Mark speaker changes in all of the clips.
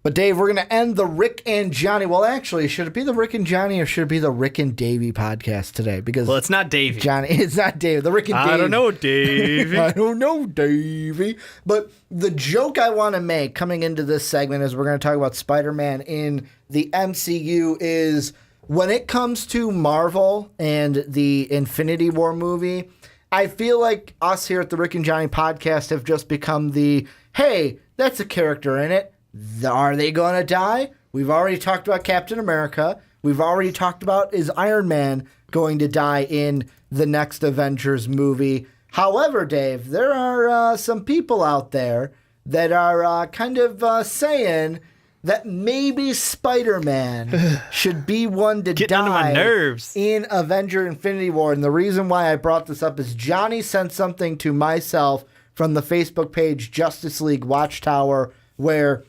Speaker 1: But Dave, we're going to end the Rick and Johnny. Well, actually, should it be the Rick and Johnny or should it be the Rick and Davey podcast today? Because
Speaker 2: it's not Davey.
Speaker 1: Johnny, it's not Davey. The Rick and Davey.
Speaker 2: I don't know, Davey.
Speaker 1: I don't know, Davey. But the joke I want to make coming into this segment as we're going to talk about Spider-Man in the MCU is when it comes to Marvel and the Infinity War movie, I feel like us here at the Rick and Johnny podcast have just become the, hey, that's a character in it. Are they going to die? We've already talked about Captain America. We've already talked about is Iron Man going to die in the next Avengers movie. However, Dave, there are some people out there that are kind of saying that maybe Spider-Man should be one to
Speaker 2: Getting under my nerves.
Speaker 1: In Avenger Infinity War. And the reason why I brought this up is Johnny sent something to myself from the Facebook page Justice League Watchtower where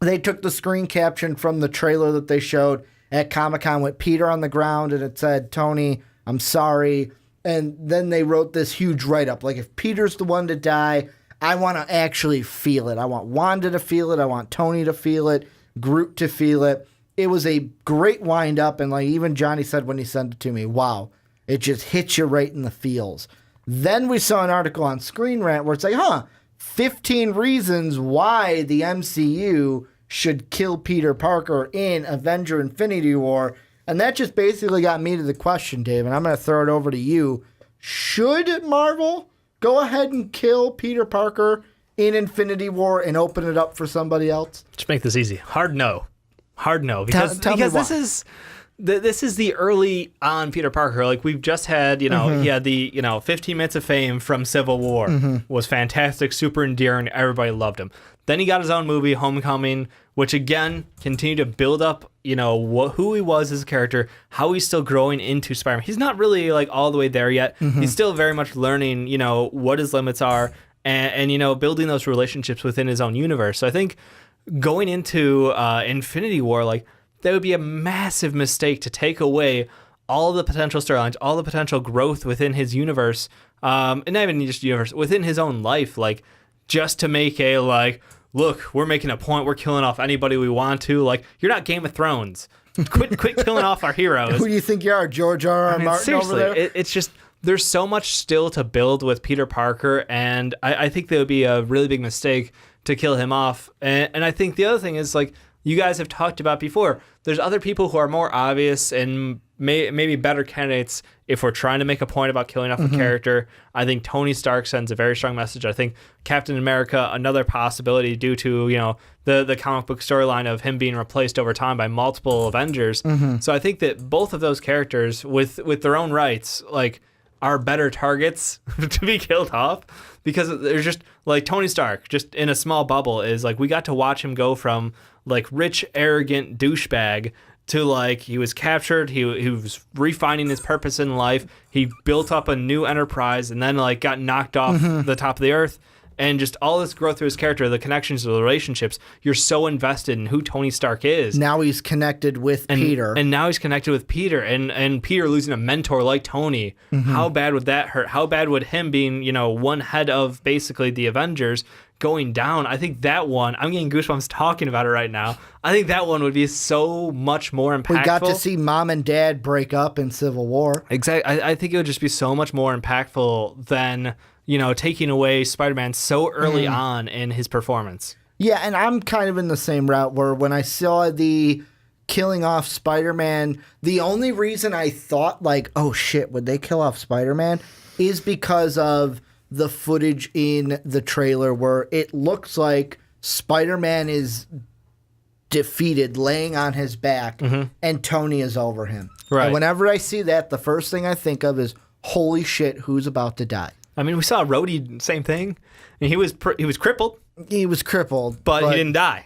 Speaker 1: they took the screen caption from the trailer that they showed at Comic-Con with Peter on the ground, and it said, Tony, I'm sorry. And then they wrote this huge write-up. Like, if Peter's the one to die, I want to actually feel it. I want Wanda to feel it. I want Tony to feel it. Groot to feel it. It was a great wind-up, and like even Johnny said when he sent it to me, wow, it just hits you right in the feels. Then we saw an article on Screen Rant where it's like, 15 reasons why the MCU should kill Peter Parker in Avenger Infinity War. And that just basically got me to the question, Dave, and I'm going to throw it over to you. Should Marvel go ahead and kill Peter Parker in Infinity War and open it up for somebody else?
Speaker 2: Let's make this easy. Hard no. Because
Speaker 1: tell me why.
Speaker 2: This is the early on Peter Parker. Like, we've just had, he had the, 15 minutes of fame from Civil War. Was fantastic, super endearing. Everybody loved him. Then he got his own movie, Homecoming, which again continued to build up, who he was as a character, how he's still growing into Spider-Man. He's not really like all the way there yet. He's still very much learning, what his limits are and building those relationships within his own universe. So I think going into Infinity War, like, that would be a massive mistake to take away all the potential storylines, all the potential growth within his universe, and not even just universe, within his own life, like, just to make a, like, look, we're making a point, we're killing off anybody we want to. Like, you're not Game of Thrones. Quit killing off our heroes.
Speaker 1: Who do you think you are, George R. R. Martin
Speaker 2: seriously,
Speaker 1: over there?
Speaker 2: It's just, there's so much still to build with Peter Parker, and I think that would be a really big mistake to kill him off. And I think the other thing is, like, you guys have talked about before, there's other people who are more obvious and maybe better candidates if we're trying to make a point about killing off a character. I think Tony Stark sends a very strong message. I think Captain America, another possibility due to, the comic book storyline of him being replaced over time by multiple Avengers. So I think that both of those characters with their own rights, like, are better targets to be killed off, because there's just, like, Tony Stark, just in a small bubble, is like, we got to watch him go from, like, rich, arrogant douchebag to, like, he was captured, he was refining his purpose in life, he built up a new enterprise, and then, like, got knocked off the top of the earth. And just all this growth through his character, the connections, the relationships, you're so invested in who Tony Stark is.
Speaker 1: Now he's connected with Peter.
Speaker 2: And now he's connected with Peter. And Peter losing a mentor like Tony, how bad would that hurt? How bad would him being, one head of basically the Avengers going down? I think that one, I'm getting goosebumps talking about it right now. I think that one would be so much more impactful.
Speaker 1: We got to see Mom and Dad break up in Civil War.
Speaker 2: Exactly. I think it would just be so much more impactful than, taking away Spider-Man so early on in his performance.
Speaker 1: Yeah, and I'm kind of in the same route where when I saw the killing off Spider-Man, the only reason I thought, like, oh shit, would they kill off Spider-Man, is because of the footage in the trailer where it looks like Spider-Man is defeated, laying on his back, and Tony is over him.
Speaker 2: Right.
Speaker 1: And whenever I see that, the first thing I think of is, holy shit, who's about to die?
Speaker 2: I mean, we saw Rhodey, same thing. And he was crippled.
Speaker 1: He was crippled.
Speaker 2: But he didn't die.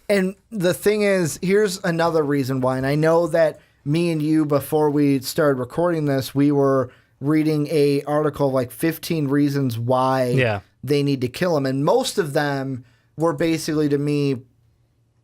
Speaker 1: And the thing is, here's another reason why. And I know that me and you, before we started recording this, we were reading a article like 15 reasons why they need to kill him. And most of them were basically, to me,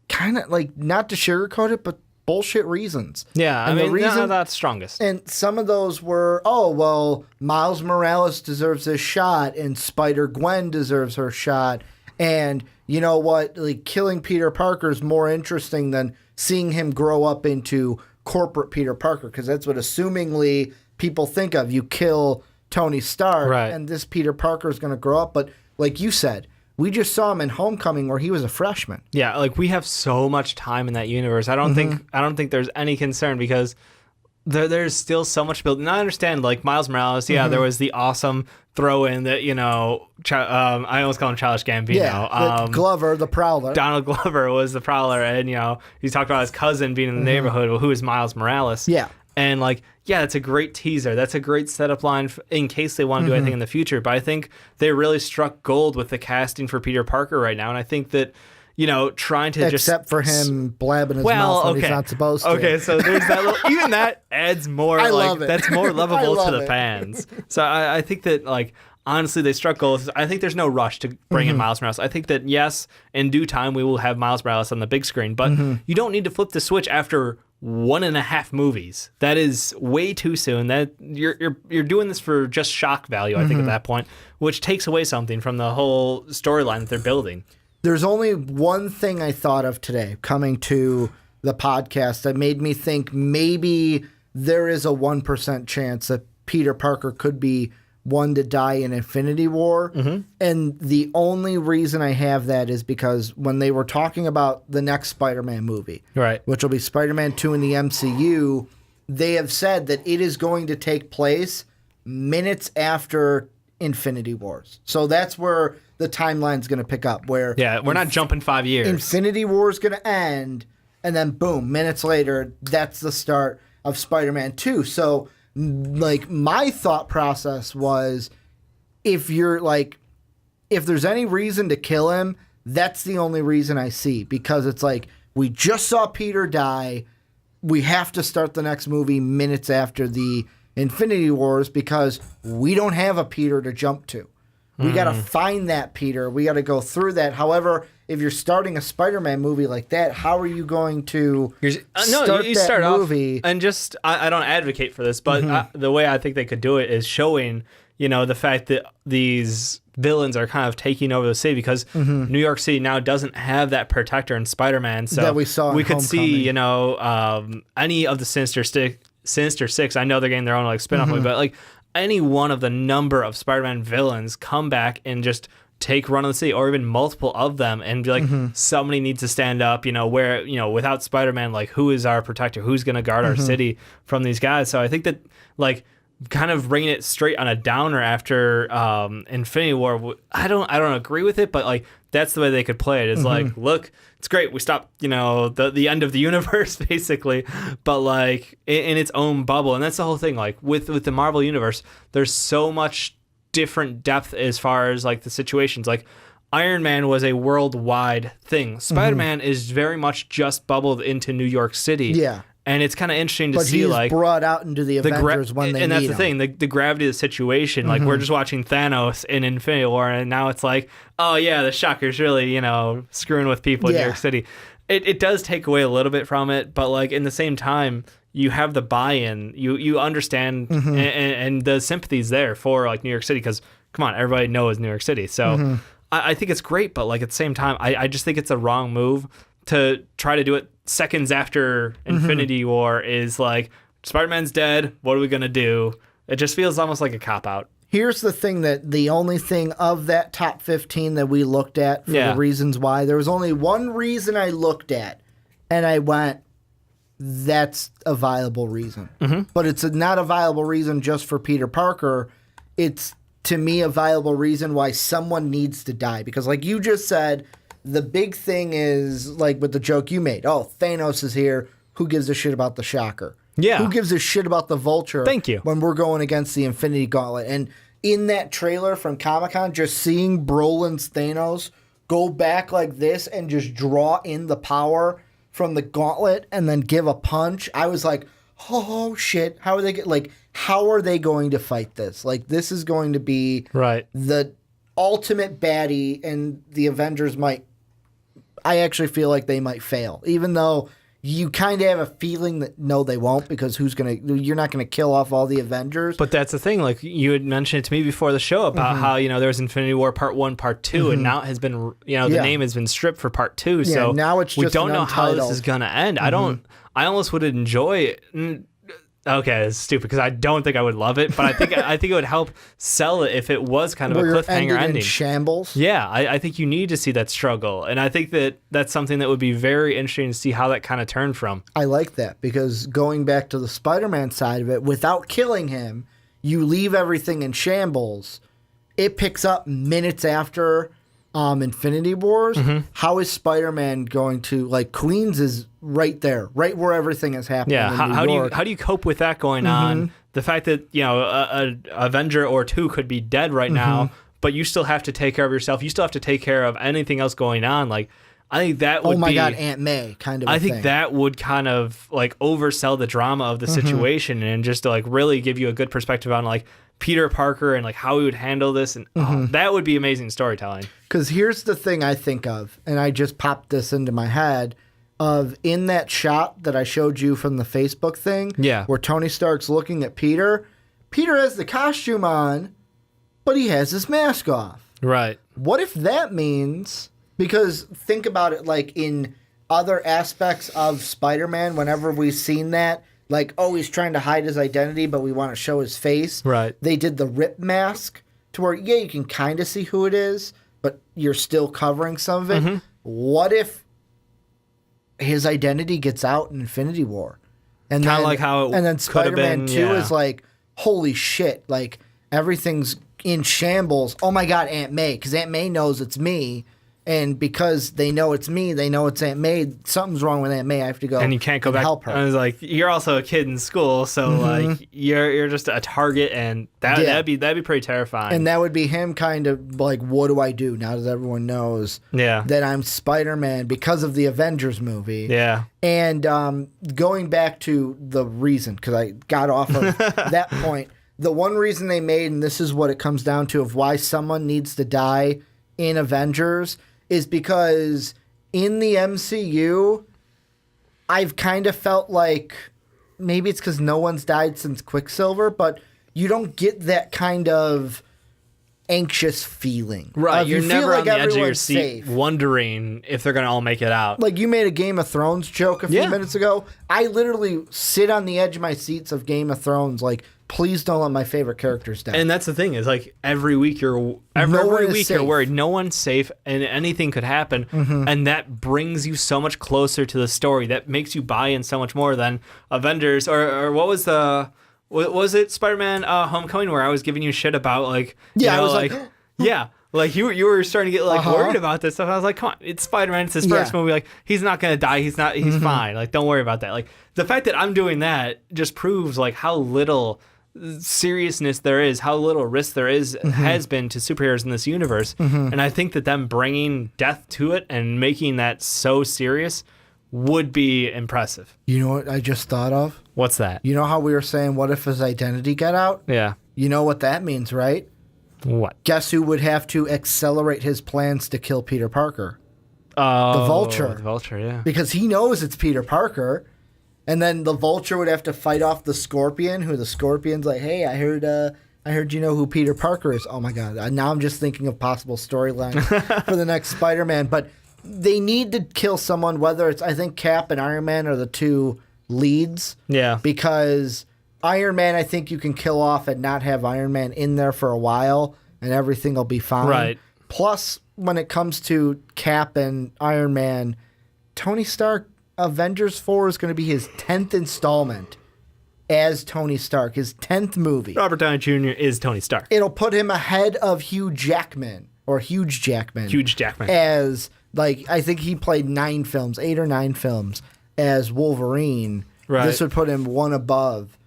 Speaker 1: kind of like, not to sugarcoat it, but bullshit reasons.
Speaker 2: Yeah,
Speaker 1: and
Speaker 2: I mean, no, that's strongest.
Speaker 1: And some of those were, oh, well, Miles Morales deserves his shot, and Spider-Gwen deserves her shot. And you know what? Like, killing Peter Parker is more interesting than seeing him grow up into corporate Peter Parker, because that's what assumingly people think of. You kill Tony Stark,
Speaker 2: Right.
Speaker 1: and this Peter Parker is going to grow up. But like you said, we just saw him in Homecoming where he was a freshman.
Speaker 2: Yeah, like we have so much time in that universe. I don't think there's any concern because there's still so much built. And I understand, like Miles Morales. Yeah, there was the awesome throw in that I almost call him Childish Gambino.
Speaker 1: Yeah, Glover, the Prowler.
Speaker 2: Donald Glover was the Prowler, and he talked about his cousin being in the neighborhood. Who is Miles Morales?
Speaker 1: Yeah.
Speaker 2: And that's a great teaser. That's a great setup line in case they want to do anything in the future. But I think they really struck gold with the casting for Peter Parker right now. And I think that, trying to
Speaker 1: except for him blabbing his mouth when he's not supposed to.
Speaker 2: Okay, so there's that little, even that adds more,
Speaker 1: love it.
Speaker 2: That's more lovable to the
Speaker 1: it.
Speaker 2: fans. So I think that, honestly, they struck gold. I think there's no rush to bring in Miles Morales. I think that, yes, in due time, we will have Miles Morales on the big screen, but you don't need to flip the switch after 1.5 movies. That is way too soon. That you're doing this for just shock value, I think, at that point, which takes away something from the whole storyline that they're building.
Speaker 1: There's only one thing I thought of today coming to the podcast that made me think maybe there is a 1% chance that Peter Parker could be one to die in Infinity War. And the only reason I have that is because when they were talking about the next Spider-Man movie,
Speaker 2: Right.
Speaker 1: which will be Spider-Man 2 in the MCU, they have said that it is going to take place minutes after Infinity Wars. So that's where the timeline's going to pick up. Where
Speaker 2: we're not jumping 5 years.
Speaker 1: Infinity War is going to end, and then boom, minutes later, that's the start of Spider-Man 2. So, my thought process was, if there's any reason to kill him, that's the only reason I see, because it's like, we just saw Peter die. We have to start the next movie minutes after the Infinity Wars because we don't have a Peter to jump to. We got to find that Peter. We got to go through that. However, if you're starting a Spider-Man movie like that, how are you going to start that movie?
Speaker 2: And just, I don't advocate for this, but the way I think they could do it is showing, the fact that these villains are kind of taking over the city, because New York City now doesn't have that protector in Spider-Man. So
Speaker 1: that we saw in
Speaker 2: we could see,
Speaker 1: Homecoming.
Speaker 2: any of the Sinister Six. I know they're getting their own spin-off movie, but any one of the number of Spider-Man villains come back and just take run of the city, or even multiple of them, and be like, somebody needs to stand up, where, without Spider-Man, who is our protector? Who's going to guard our city from these guys? So I think that, kind of bringing it straight on a downer after Infinity War, I don't agree with it, but that's the way they could play it. It's look, it's great, we stopped the end of the universe basically, but in its own bubble. And that's the whole thing, with the Marvel universe, there's so much different depth as far as the situations. Iron Man was a worldwide thing. Spider-Man is very much just bubbled into New York City.
Speaker 1: Yeah.
Speaker 2: And it's kind of interesting to see,
Speaker 1: he's brought out into the Avengers when they need him.
Speaker 2: And that's the thing, the gravity of the situation. We're just watching Thanos in Infinity War, and now it's oh yeah, the Shocker's really, screwing with people in New York City. It does take away a little bit from it, but in the same time, you have the buy-in. You understand, and the sympathy's there for New York City, because come on, everybody knows New York City. So I think it's great, but at the same time, I just think it's a wrong move to try to do it seconds after Infinity War. Is Spider-Man's dead, what are we gonna do? It just feels almost like a cop-out.
Speaker 1: Here's the thing, that the only thing of that top 15 that we looked at for the reasons why, there was only one reason I looked at, and I went, that's a viable reason. But it's not a viable reason just for Peter Parker. It's, to me, a viable reason why someone needs to die. Because you just said, the big thing is, with the joke you made, oh, Thanos is here, who gives a shit about the Shocker?
Speaker 2: Yeah.
Speaker 1: Who gives a shit about the Vulture?
Speaker 2: Thank you.
Speaker 1: When we're going against the Infinity Gauntlet. And in that trailer from Comic-Con, just seeing Brolin's Thanos go back like this and just draw in the power from the gauntlet and then give a punch, I was like, oh shit, how are they going to fight this? This is going to be the ultimate baddie, and the Avengers I actually feel like they might fail. Even though you kind of have a feeling that no, they won't, because you're not gonna kill off all the Avengers.
Speaker 2: But that's the thing. Like you had mentioned it to me before the show about how there was Infinity War Part 1, Part 2, and now it has been the name has been stripped for Part 2. So
Speaker 1: now it's just
Speaker 2: we don't know how this
Speaker 1: untitled.
Speaker 2: is gonna end. I almost would enjoy it. Okay, it's stupid because I don't think I would love it, but I think it would help sell it if it was kind of
Speaker 1: Where
Speaker 2: a
Speaker 1: you're
Speaker 2: cliffhanger ending.
Speaker 1: in shambles.
Speaker 2: Yeah, I think you need to see that struggle, and I think that's something that would be very interesting to see how that kind of turned from.
Speaker 1: I like that, because going back to the Spider-Man side of it, without killing him, you leave everything in shambles. It picks up minutes after Infinity Wars. How is Spider-Man going to, like, Queens is right there, right where everything is happening.
Speaker 2: Yeah,
Speaker 1: in
Speaker 2: how
Speaker 1: New York.
Speaker 2: do you cope with that going on? The fact that a Avenger or two could be dead right now, but you still have to take care of yourself. You still have to take care of anything else going on. Like, I think that would be...
Speaker 1: Oh my God, Aunt May kind of a
Speaker 2: I think
Speaker 1: thing.
Speaker 2: that would kind of like oversell the drama of the situation and just to like really give you a good perspective on like Peter Parker and like how he would handle this, and that would be amazing storytelling.
Speaker 1: Because here's the thing I think of, and I just popped this into my head, of in that shot that I showed you from the Facebook thing, where Tony Stark's looking at Peter has the costume on, but he has his mask off.
Speaker 2: Right.
Speaker 1: What if that means, because think about it, like in other aspects of Spider-Man, whenever we've seen that, like, oh, he's trying to hide his identity, but we want to show his face.
Speaker 2: Right.
Speaker 1: They did the rip mask to where, yeah, you can kind of see who it is, but you're still covering some of it. What if his identity gets out in Infinity War? And
Speaker 2: Kind of
Speaker 1: then,
Speaker 2: like how it
Speaker 1: and then
Speaker 2: could have
Speaker 1: Spider-Man
Speaker 2: been,
Speaker 1: 2 is like, holy shit, like, everything's in shambles. Oh my God, Aunt May, because Aunt May knows it's me. And because they know it's me, they know it's Aunt May. Something's wrong with Aunt May. I have to go
Speaker 2: and you can't go back.
Speaker 1: help her.
Speaker 2: I was like, you're also a kid in school, so like you're just a target, and that'd be pretty terrifying.
Speaker 1: And that would be him kind of like, what do I do now that everyone knows that I'm Spider-Man because of the Avengers movie?
Speaker 2: Yeah.
Speaker 1: And going back to the reason, because I got off of that point, the one reason they made, and this is what it comes down to, of why someone needs to die in Avengers, is because in the MCU, I've kind of felt like, maybe it's because no one's died since Quicksilver, but you don't get that kind of anxious feeling.
Speaker 2: Right,
Speaker 1: You
Speaker 2: you're never
Speaker 1: feel
Speaker 2: on the edge of your
Speaker 1: everyone's
Speaker 2: seat
Speaker 1: safe.
Speaker 2: wondering if they're going to all make it out.
Speaker 1: Like, you made a Game of Thrones joke a few minutes ago. I literally sit on the edge of my seats of Game of Thrones, like, please don't let my favorite characters die.
Speaker 2: And that's the thing, is like every week you're worried no one's safe and anything could happen, and that brings you so much closer to the story. That makes you buy in so much more than Avengers or what was it Spider-Man Homecoming, where I was giving you shit about like
Speaker 1: I was like
Speaker 2: yeah. Like you were starting to get like worried about this stuff. I was like, come on, it's Spider-Man. It's his first movie. Like, he's not gonna die. He's fine. Like, don't worry about that. Like, the fact that I'm doing that just proves like how little seriousness there is, how little risk there is has been to superheroes in this universe. And I think that them bringing death to it and making that so serious would be impressive.
Speaker 1: You know what I just thought of?
Speaker 2: What's that?
Speaker 1: You know how we were saying, what if his identity got out?
Speaker 2: Yeah.
Speaker 1: You know what that means, right?
Speaker 2: What?
Speaker 1: Guess who would have to accelerate his plans to kill Peter Parker?
Speaker 2: Oh,
Speaker 1: The Vulture.
Speaker 2: The Vulture, yeah.
Speaker 1: Because he knows it's Peter Parker. And then the Vulture would have to fight off the Scorpion, who the Scorpion's like, hey, I heard you know who Peter Parker is. Oh my God. Now I'm just thinking of possible storyline for the next Spider-Man. But they need to kill someone, whether it's, I think Cap and Iron Man are the two leads.
Speaker 2: Yeah.
Speaker 1: Because Iron Man, I think you can kill off and not have Iron Man in there for a while, and everything will be fine.
Speaker 2: Right.
Speaker 1: Plus, when it comes to Cap and Iron Man, Tony Stark, Avengers 4 is going to be his 10th installment as Tony Stark, his 10th movie.
Speaker 2: Robert Downey Jr. is Tony Stark.
Speaker 1: It'll put him ahead of Hugh Jackman, as, like, I think he played 8 or 9 films as Wolverine.
Speaker 2: Right.
Speaker 1: This would put him one above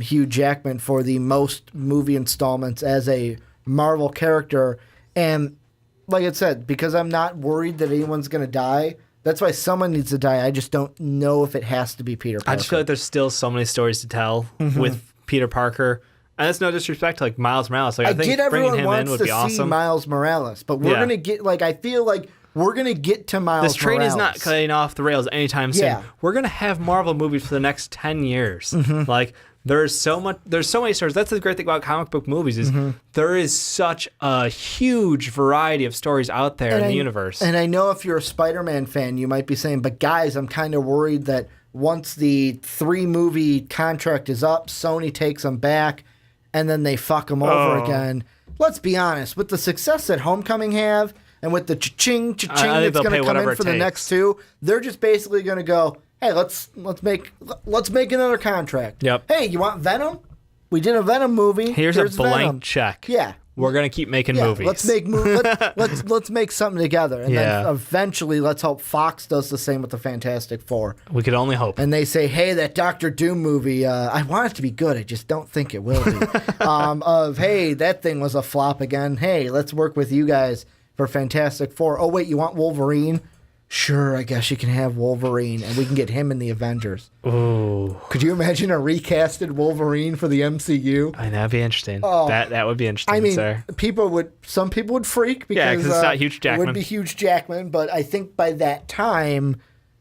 Speaker 1: Hugh Jackman for the most movie installments as a Marvel character. And like I said, because I'm not worried that anyone's going to die, that's why someone needs to die. I just don't know if it has to be Peter Parker.
Speaker 2: I just feel like there's still so many stories to tell with Peter Parker. And that's no disrespect to like Miles Morales. Like, I think
Speaker 1: get
Speaker 2: bringing
Speaker 1: everyone
Speaker 2: him
Speaker 1: wants
Speaker 2: in would
Speaker 1: to
Speaker 2: be
Speaker 1: see
Speaker 2: awesome.
Speaker 1: Miles Morales, but we're going to get, like, I feel like we're going to get to Miles
Speaker 2: This train
Speaker 1: Morales.
Speaker 2: is not cutting off the rails anytime soon.
Speaker 1: Yeah.
Speaker 2: We're gonna have Marvel movies for the next 10 years. Like there's so many stories. That's the great thing about comic book movies is there is such a huge variety of stories out there in the universe.
Speaker 1: And I know if you're a Spider-Man fan, you might be saying, but guys, I'm kind of worried that once the 3-movie contract is up, Sony takes them back, and then they fuck them over again. Let's be honest. With the success that Homecoming have, and with the cha-ching that's going to come in for the next 2, they're just basically going to go, hey, let's make another contract.
Speaker 2: Yep.
Speaker 1: Hey, you want Venom? We did a Venom movie.
Speaker 2: Here's a blank
Speaker 1: Venom.
Speaker 2: check.
Speaker 1: Yeah.
Speaker 2: We're gonna keep making movies.
Speaker 1: Let's make something together, and
Speaker 2: Yeah.
Speaker 1: then eventually let's hope Fox does the same with the Fantastic Four.
Speaker 2: We could only hope.
Speaker 1: And they say, hey, that Doctor Doom movie, I want it to be good. I just don't think it will be. Hey, that thing was a flop again. Hey, let's work with you guys for Fantastic Four. Oh wait, you want Wolverine? Sure, I guess you can have Wolverine, and we can get him in the Avengers.
Speaker 2: Ooh.
Speaker 1: Could you imagine a recasted Wolverine for the MCU?
Speaker 2: That'd be interesting.
Speaker 1: Oh.
Speaker 2: That would be interesting,
Speaker 1: I mean,
Speaker 2: sir.
Speaker 1: some people would freak because
Speaker 2: it's not Hugh Jackman.
Speaker 1: It would be Hugh Jackman, but I think by that time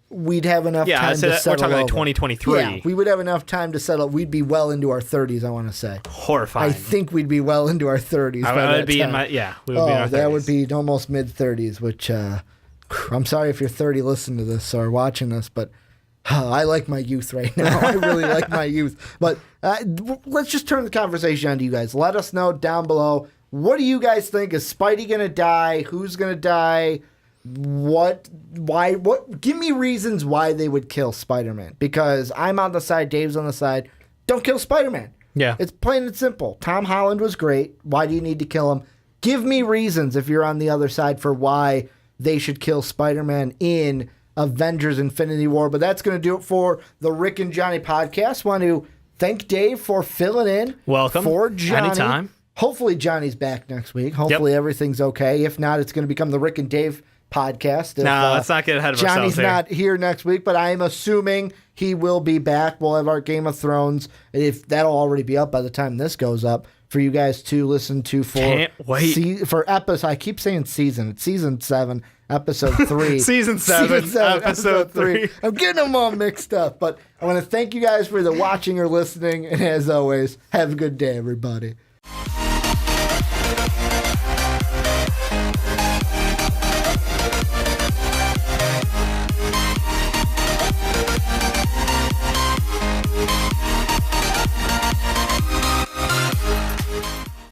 Speaker 1: we'd have enough time to settle
Speaker 2: we're talking like
Speaker 1: over.
Speaker 2: 2023.
Speaker 1: Yeah, we would have enough time to settle. We'd be well into our 30s, I want to say.
Speaker 2: Horrifying.
Speaker 1: I think we'd be well into our 30s.
Speaker 2: I would be in my we would be in our 30s.
Speaker 1: That would be almost mid 30s, which I'm sorry if you're 30 listening to this or watching this, but I like my youth right now. I really like my youth. But let's just turn the conversation on to you guys. Let us know down below. What do you guys think? Is Spidey going to die? Who's going to die? Why? Give me reasons why they would kill Spider-Man. Because I'm on the side, Dave's on the side. Don't kill Spider-Man.
Speaker 2: Yeah.
Speaker 1: It's plain and simple. Tom Holland was great. Why do you need to kill him? Give me reasons if you're on the other side for why they should kill Spider-Man in Avengers Infinity War. But that's going to do it for the Rick and Johnny podcast. Want to thank Dave for filling in.
Speaker 2: Welcome.
Speaker 1: For Johnny.
Speaker 2: Anytime.
Speaker 1: Hopefully Johnny's back next week. Hopefully everything's okay. If not, it's going to become the Rick and Dave podcast.
Speaker 2: No, let's not get ahead of ourselves
Speaker 1: here. Johnny's not here next week, but I'm assuming he will be back. We'll have our Game of Thrones. If that'll already be up by the time this goes up for you guys to listen to for
Speaker 2: Can't wait.
Speaker 1: For episode. I keep saying season. It's season 7, episode 3.
Speaker 2: Season 7, episode 3.
Speaker 1: I'm getting them all mixed up, but I want to thank you guys for the watching or listening, and as always, have a good day, everybody.